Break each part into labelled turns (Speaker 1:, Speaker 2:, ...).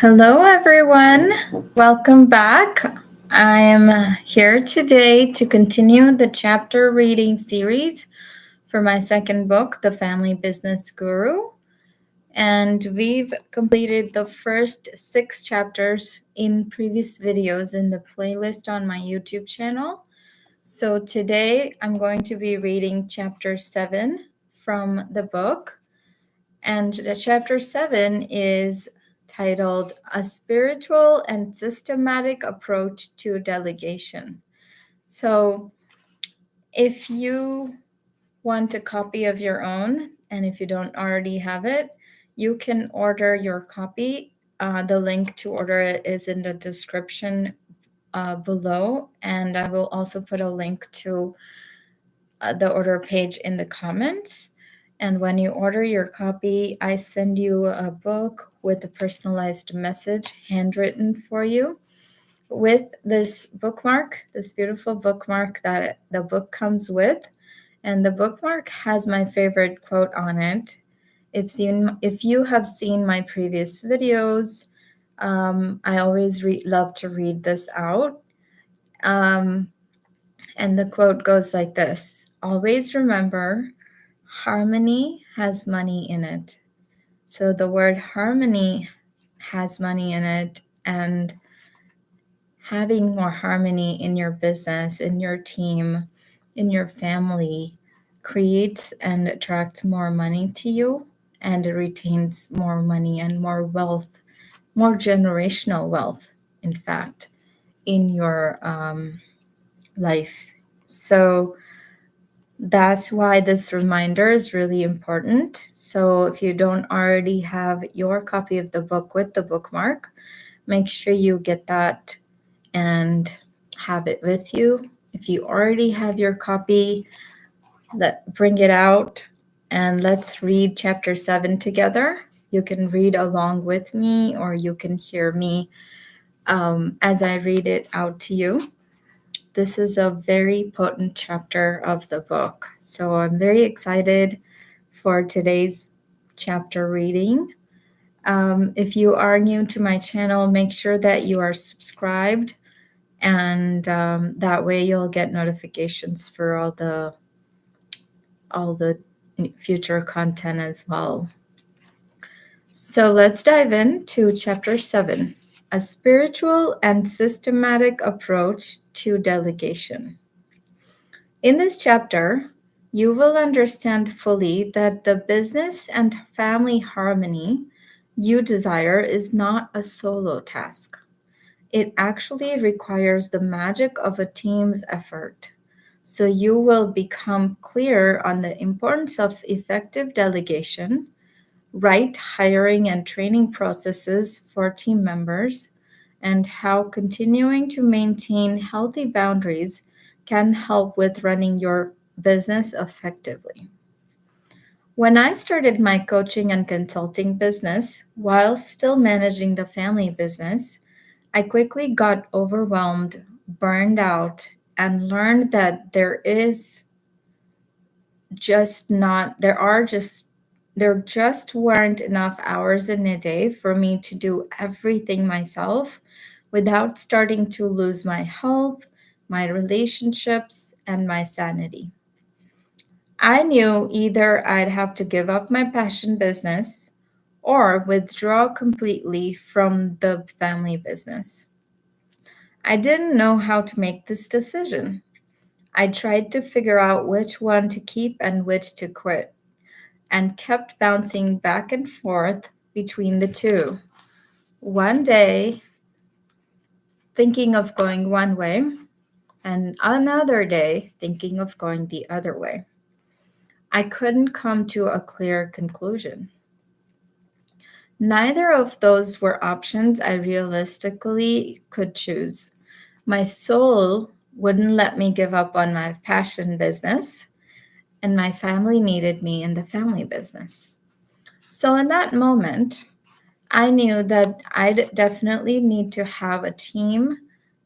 Speaker 1: Hello, everyone. Welcome back. I am here today to continue the chapter reading series for my second book, The Family Business Guru. And we've completed the first 6 chapters in previous videos in the playlist on my YouTube channel. So today I'm going to be reading chapter 7 from the book. And the chapter 7 is titled A Spiritual and Systematic Approach to Delegation. So if you want a copy of your own, and if you don't already have it, you can order your copy. The link to order it is in the description below, and I will also put a link to the order page in the comments. And when you order your copy, I send you a book with a personalized message handwritten for you with this bookmark, this beautiful bookmark that the book comes with. And the bookmark has my favorite quote on it. If you have seen my previous videos, I always love to read this out. And the quote goes like this: always remember, harmony has money in it. So the word harmony has money in it, and having more harmony in your business, in your team, in your family creates and attracts more money to you, and it retains more money and more wealth, more generational wealth, in fact, in your life. So that's why this reminder is really important. So if you don't already have your copy of the book with the bookmark, make sure you get that and have it with you. If you already have your copy, bring it out and let's read chapter 7 together. You can read along with me, or you can hear me as I read it out to you. This is a very potent chapter of the book. So I'm very excited for today's chapter reading. If you are new to my channel, make sure that you are subscribed, and that way you'll get notifications for all the future content as well. So let's dive into chapter 7. A spiritual and systematic approach to delegation. In this chapter, you will understand fully that the business and family harmony you desire is not a solo task. It actually requires the magic of a team's effort. So you will become clear on the importance of effective delegation, right hiring and training processes for team members, and how continuing to maintain healthy boundaries can help with running your business effectively. When I started my coaching and consulting business while still managing the family business, I quickly got overwhelmed, burned out, and learned that there just weren't enough hours in a day for me to do everything myself without starting to lose my health, my relationships, and my sanity. I knew either I'd have to give up my passion business or withdraw completely from the family business. I didn't know how to make this decision. I tried to figure out which one to keep and which to quit, and kept bouncing back and forth between the two. One day, thinking of going one way, and another day, thinking of going the other way. I couldn't come to a clear conclusion. Neither of those were options I realistically could choose. My soul wouldn't let me give up on my passion business, and my family needed me in the family business. So, in that moment, I knew that I'd definitely need to have a team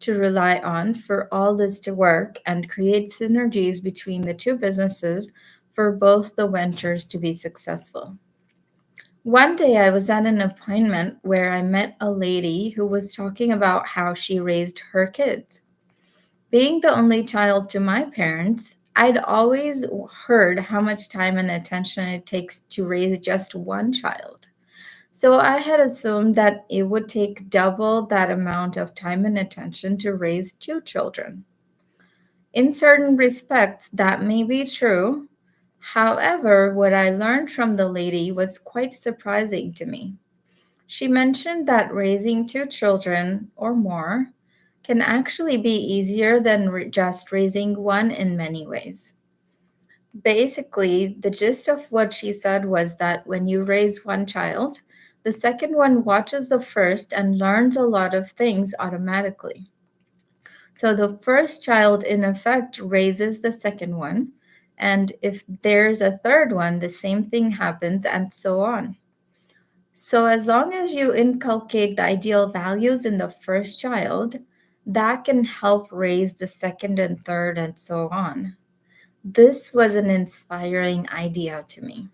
Speaker 1: to rely on for all this to work and create synergies between the two businesses for both the ventures to be successful. One day I was at an appointment where I met a lady who was talking about how she raised her kids. Being the only child to my parents, I'd always heard how much time and attention it takes to raise just one child. So I had assumed that it would take double that amount of time and attention to raise two children. In certain respects, that may be true. However, what I learned from the lady was quite surprising to me. She mentioned that raising two children or more can actually be easier than just raising one in many ways. Basically, the gist of what she said was that when you raise one child, the second one watches the first and learns a lot of things automatically. So the first child, in effect, raises the second one. And if there's a third one, the same thing happens, and so on. So, as long as you inculcate the ideal values in the first child, that can help raise the second and third, and so on. This was an inspiring idea to me.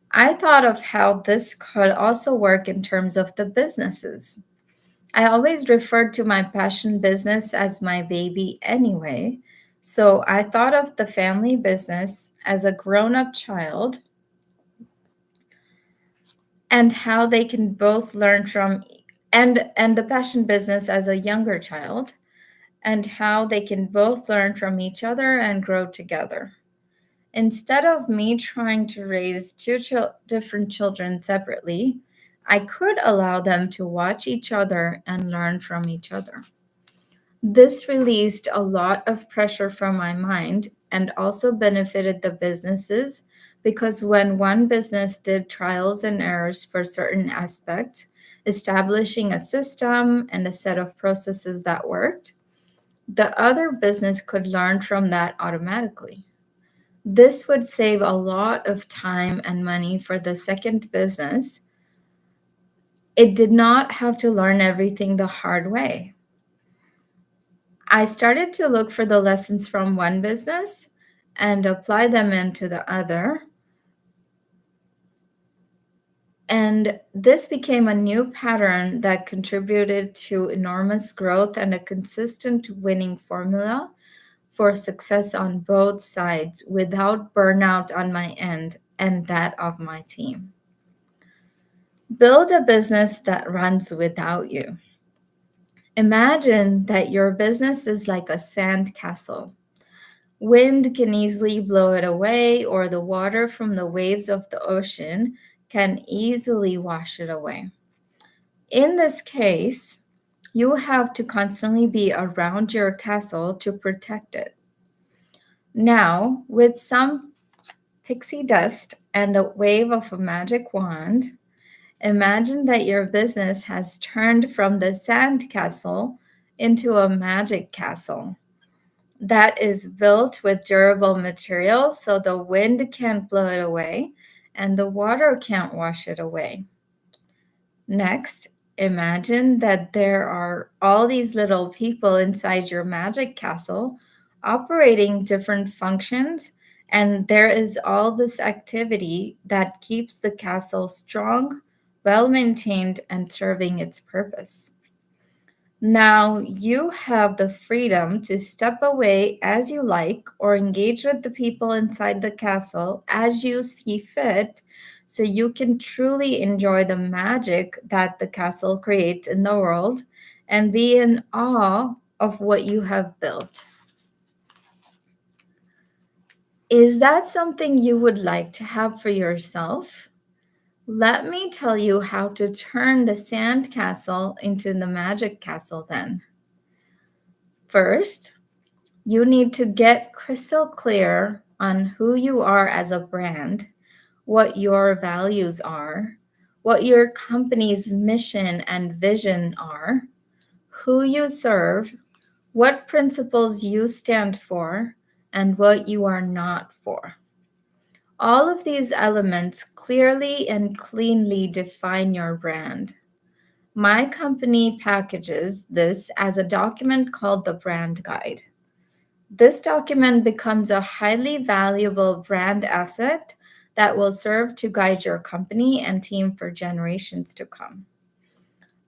Speaker 1: I thought of how this could also work in terms of the businesses. I always referred to my passion business as my baby anyway. So I thought of the family business as a grown up child and how they can both learn from and the passion business as a younger child and how they can both learn from each other and grow together. Instead of me trying to raise two different children separately, I could allow them to watch each other and learn from each other. This released a lot of pressure from my mind and also benefited the businesses because when one business did trials and errors for certain aspects, establishing a system and a set of processes that worked, the other business could learn from that automatically. This would save a lot of time and money for the second business. It did not have to learn everything the hard way. I started to look for the lessons from one business and apply them into the other. And this became a new pattern that contributed to enormous growth and a consistent winning formula for success on both sides without burnout on my end and that of my team. Build a business that runs without you. Imagine that your business is like a sand castle. Wind can easily blow it away, or the water from the waves of the ocean can easily wash it away. In this case, you have to constantly be around your castle to protect it. Now, with some pixie dust and a wave of a magic wand, imagine that your business has turned from the sand castle into a magic castle that is built with durable material so the wind can't blow it away and the water can't wash it away. Next, imagine that there are all these little people inside your magic castle operating different functions, and there is all this activity that keeps the castle strong, well maintained, and serving its purpose. Now you have the freedom to step away as you like or engage with the people inside the castle as you see fit, so you can truly enjoy the magic that the castle creates in the world and be in awe of what you have built. Is that something you would like to have for yourself? Let me tell you how to turn the sand castle into the magic castle then. First, you need to get crystal clear on who you are as a brand, what your values are, what your company's mission and vision are, who you serve, what principles you stand for, and what you are not for. All of these elements clearly and cleanly define your brand. My company packages this as a document called the Brand Guide. This document becomes a highly valuable brand asset that will serve to guide your company and team for generations to come.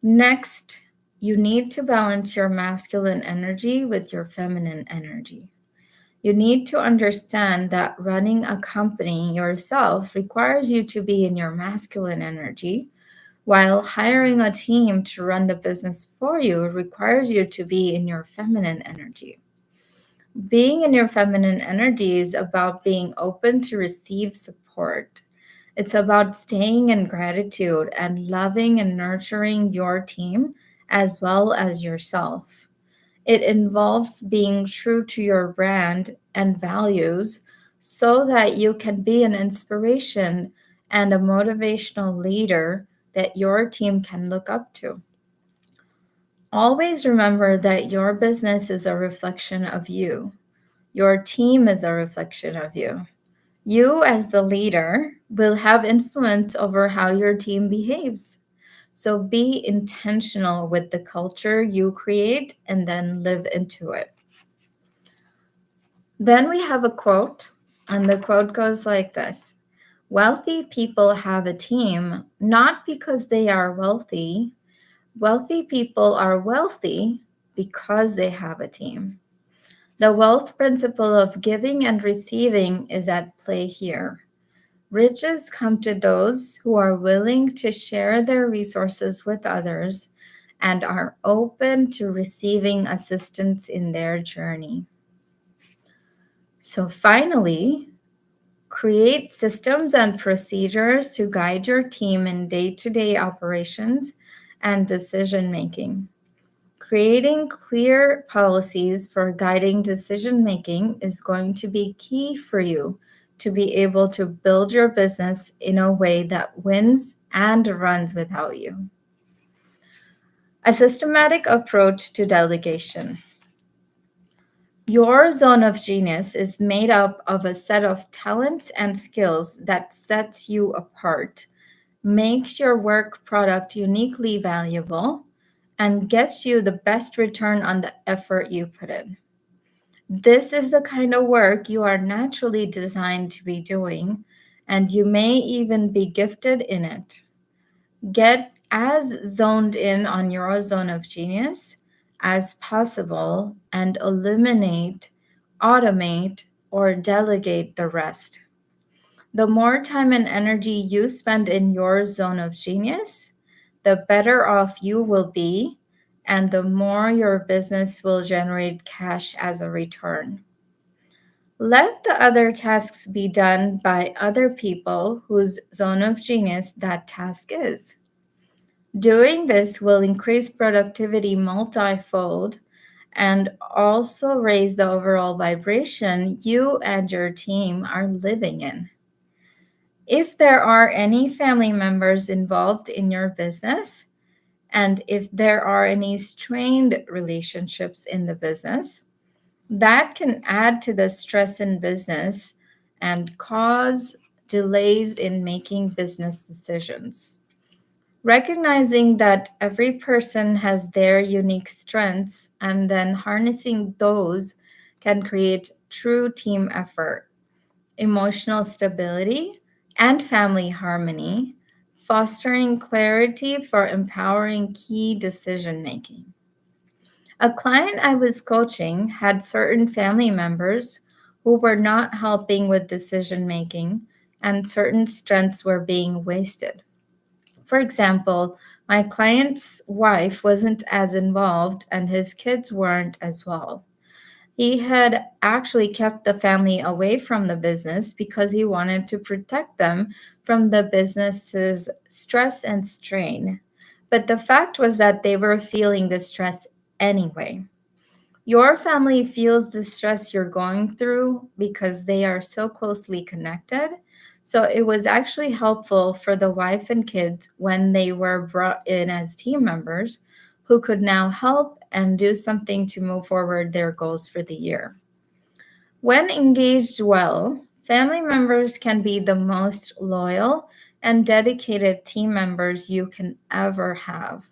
Speaker 1: Next, you need to balance your masculine energy with your feminine energy. You need to understand that running a company yourself requires you to be in your masculine energy, while hiring a team to run the business for you requires you to be in your feminine energy. Being in your feminine energy is about being open to receive support. It's about staying in gratitude and loving and nurturing your team as well as yourself. It involves being true to your brand and values so that you can be an inspiration and a motivational leader that your team can look up to. Always remember that your business is a reflection of you. Your team is a reflection of you. You, as the leader, will have influence over how your team behaves. So be intentional with the culture you create and then live into it. Then we have a quote, and the quote goes like this: Wealthy people have a team not because they are wealthy. Wealthy people are wealthy because they have a team. The wealth principle of giving and receiving is at play here. Riches come to those who are willing to share their resources with others and are open to receiving assistance in their journey. So finally, create systems and procedures to guide your team in day-to-day operations and decision making. Creating clear policies for guiding decision making is going to be key for you to be able to build your business in a way that wins and runs without you. A systematic approach to delegation. Your zone of genius is made up of a set of talents and skills that sets you apart, makes your work product uniquely valuable, and gets you the best return on the effort you put in. This is the kind of work you are naturally designed to be doing, and you may even be gifted in it. Get as zoned in on your zone of genius as possible and eliminate, automate, or delegate the rest. The more time and energy you spend in your zone of genius, the better off you will be, and the more your business will generate cash as a return. Let the other tasks be done by other people whose zone of genius that task is. Doing this will increase productivity multifold and also raise the overall vibration you and your team are living in. If there are any family members involved in your business, and if there are any strained relationships in the business, that can add to the stress in business and cause delays in making business decisions. Recognizing that every person has their unique strengths and then harnessing those can create true team effort, emotional stability, and family harmony, fostering clarity for empowering key decision making. A client I was coaching had certain family members who were not helping with decision making, and certain strengths were being wasted. For example, my client's wife wasn't as involved and his kids weren't as well. He had actually kept the family away from the business because he wanted to protect them from the business's stress and strain. But the fact was that they were feeling the stress anyway. Your family feels the stress you're going through because they are so closely connected. So it was actually helpful for the wife and kids when they were brought in as team members who could now help and do something to move forward their goals for the year. When engaged well, family members can be the most loyal and dedicated team members you can ever have.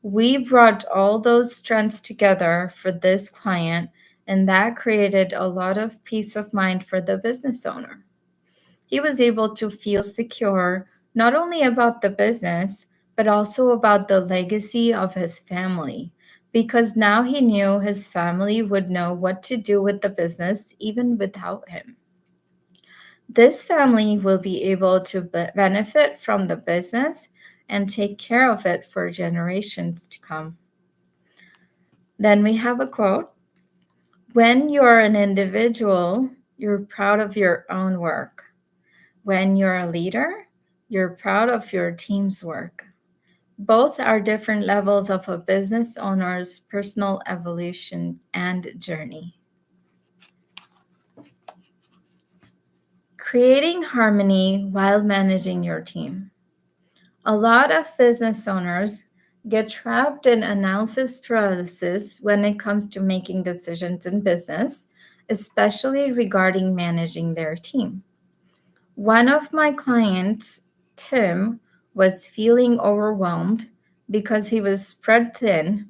Speaker 1: We brought all those strengths together for this client, and that created a lot of peace of mind for the business owner. he was able to feel secure not only about the business, but also about the legacy of his family, because now he knew his family would know what to do with the business even without him. This family will be able to benefit from the business and take care of it for generations to come. Then we have a quote: when you're an individual, you're proud of your own work. When you're a leader, you're proud of your team's work. Both are different levels of a business owner's personal evolution and journey. Creating harmony while managing your team. A lot of business owners get trapped in analysis paralysis when it comes to making decisions in business, especially regarding managing their team. One of my clients, Tim, was feeling overwhelmed because he was spread thin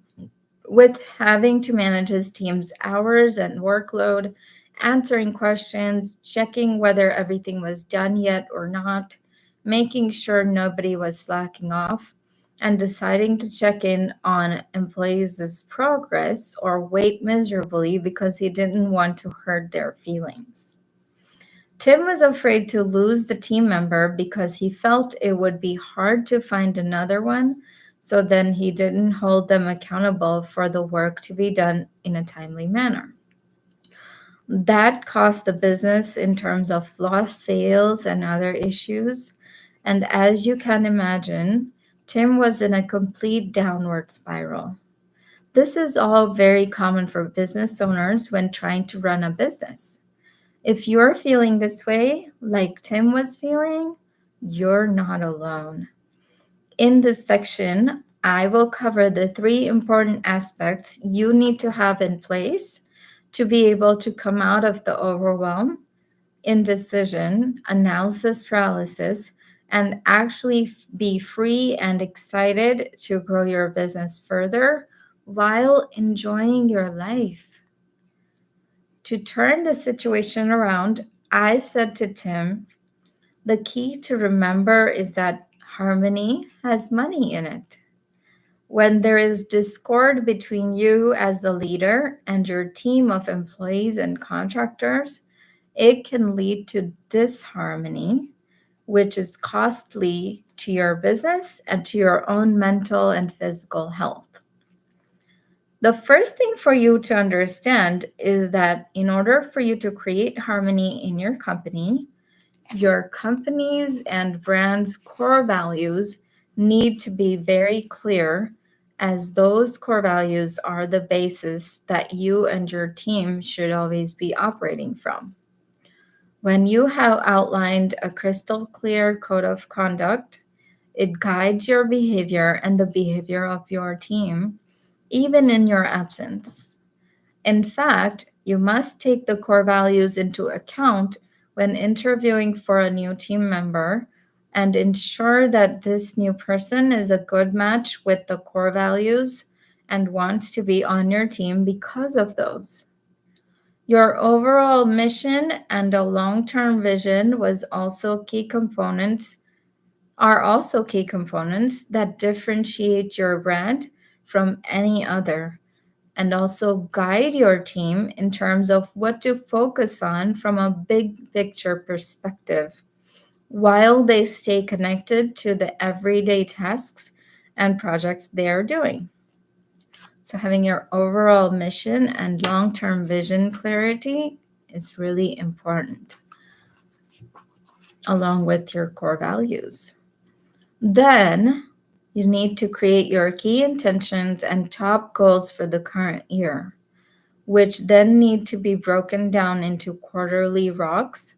Speaker 1: with having to manage his team's hours and workload, answering questions, checking whether everything was done yet or not, making sure nobody was slacking off, and deciding to check in on employees' progress or wait miserably because he didn't want to hurt their feelings. Tim was afraid to lose the team member because he felt it would be hard to find another one, so then he didn't hold them accountable for the work to be done in a timely manner. That cost the business in terms of lost sales and other issues. And as you can imagine, Tim was in a complete downward spiral. This is all very common for business owners when trying to run a business. If you're feeling this way, like Tim was feeling, you're not alone. In this section, I will cover the 3 important aspects you need to have in place to be able to come out of the overwhelm, indecision, analysis paralysis, and actually be free and excited to grow your business further while enjoying your life. To turn the situation around, I said to Tim, the key to remember is that harmony has money in it. When there is discord between you as the leader and your team of employees and contractors, it can lead to disharmony, which is costly to your business and to your own mental and physical health. The first thing for you to understand is that in order for you to create harmony in your company's and brand's core values need to be very clear, as those core values are the basis that you and your team should always be operating from. When you have outlined a crystal clear code of conduct, it guides your behavior and the behavior of your team, even in your absence. In fact, you must take the core values into account when interviewing for a new team member and ensure that this new person is a good match with the core values and wants to be on your team because of those. Your overall mission and a long-term vision are also key components that differentiate your brand from any other, and also guide your team in terms of what to focus on from a big picture perspective, while they stay connected to the everyday tasks and projects they are doing. So having your overall mission and long-term vision clarity is really important, along with your core values. Then you need to create your key intentions and top goals for the current year, which then need to be broken down into quarterly rocks.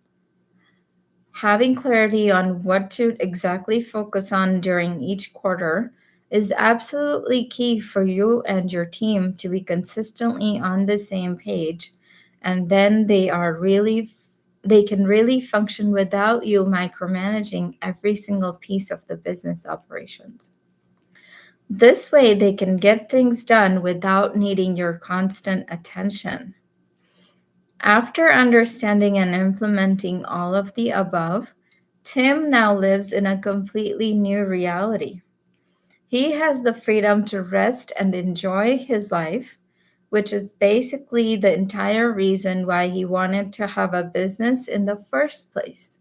Speaker 1: Having clarity on what to exactly focus on during each quarter is absolutely key for you and your team to be consistently on the same page, and then they can really function without you micromanaging every single piece of the business operations. This way they can get things done without needing your constant attention. After understanding and implementing all of the above, Tim now lives in a completely new reality. He has the freedom to rest and enjoy his life, which is basically the entire reason why he wanted to have a business in the first place.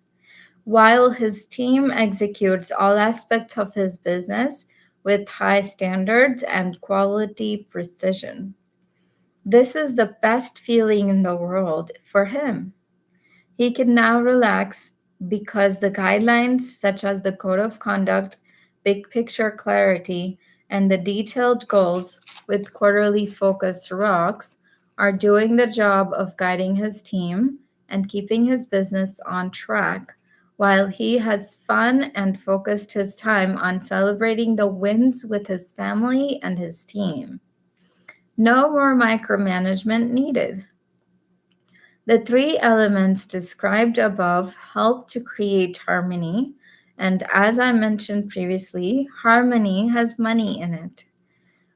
Speaker 1: While his team executes all aspects of his business with high standards and quality precision. This is the best feeling in the world for him. He can now relax because the guidelines, such as the code of conduct, big picture clarity, and the detailed goals with quarterly focused rocks, are doing the job of guiding his team and keeping his business on track, while he has fun and focused his time on celebrating the wins with his family and his team. No more micromanagement needed. The three elements described above help to create harmony, and as I mentioned previously, harmony has money in it.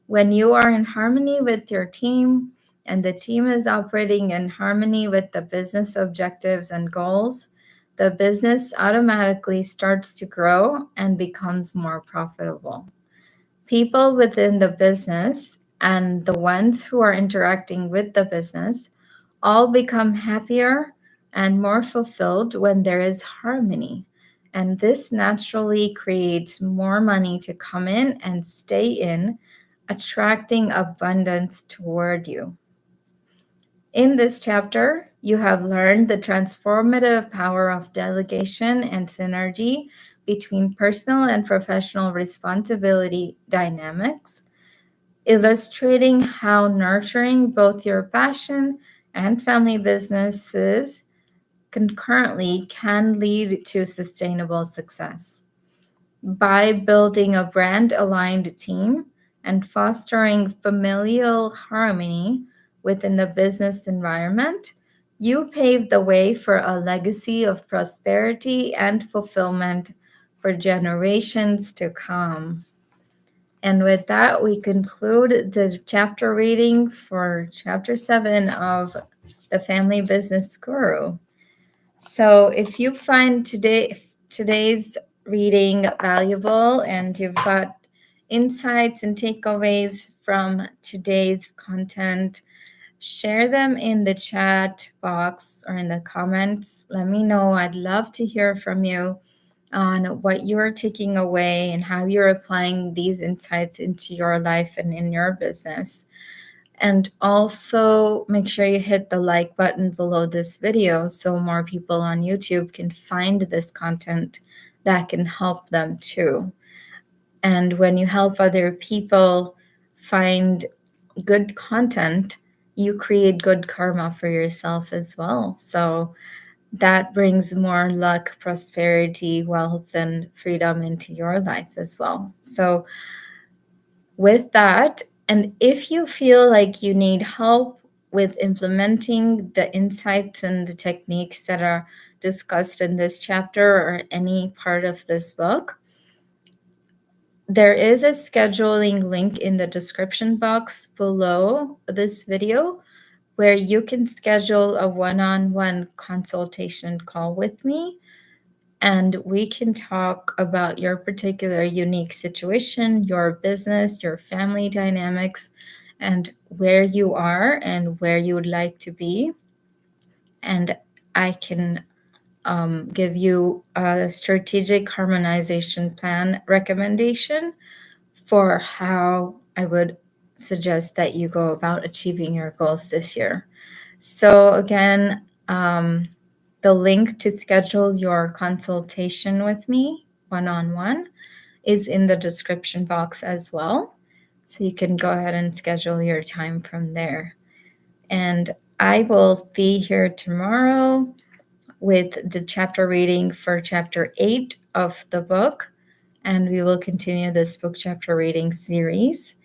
Speaker 1: When you are in harmony with your team and the team is operating in harmony with the business objectives and goals, the business automatically starts to grow and becomes more profitable. People within the business and the ones who are interacting with the business all become happier and more fulfilled when there is harmony. And this naturally creates more money to come in and stay in, attracting abundance toward you. In this chapter, you have learned the transformative power of delegation and synergy between personal and professional responsibility dynamics, illustrating how nurturing both your passion and family businesses concurrently can lead to sustainable success. By building a brand aligned team and fostering familial harmony within the business environment, you pave the way for a legacy of prosperity and fulfillment for generations to come. And with that, we conclude the chapter reading for chapter 7 of The Family Business Guru. So if you find today's reading valuable and you've got insights and takeaways from today's content, share them in the chat box or in the comments. Let me know. I'd love to hear from you on what you're taking away and how you're applying these insights into your life and in your business. And also make sure you hit the like button below this video so more people on YouTube can find this content that can help them too. And when you help other people find good content, you create good karma for yourself as well. So that brings more luck, prosperity, wealth, and freedom into your life as well. So with that, and if you feel like you need help with implementing the insights and the techniques that are discussed in this chapter or any part of this book, there is a scheduling link in the description box below this video where you can schedule a one-on-one consultation call with me, and we can talk about your particular unique situation, your business, your family dynamics, and where you are and where you would like to be. And I can give you a strategic harmonization plan recommendation for how I would suggest that you go about achieving your goals this year. So again, the link to schedule your consultation with me one-on-one is in the description box as well. So you can go ahead and schedule your time from there. And I will be here tomorrow with the chapter reading for chapter 8 of the book. And we will continue this book chapter reading series.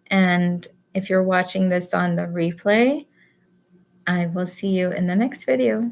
Speaker 1: And if you're watching this on the replay, I will see you in the next video.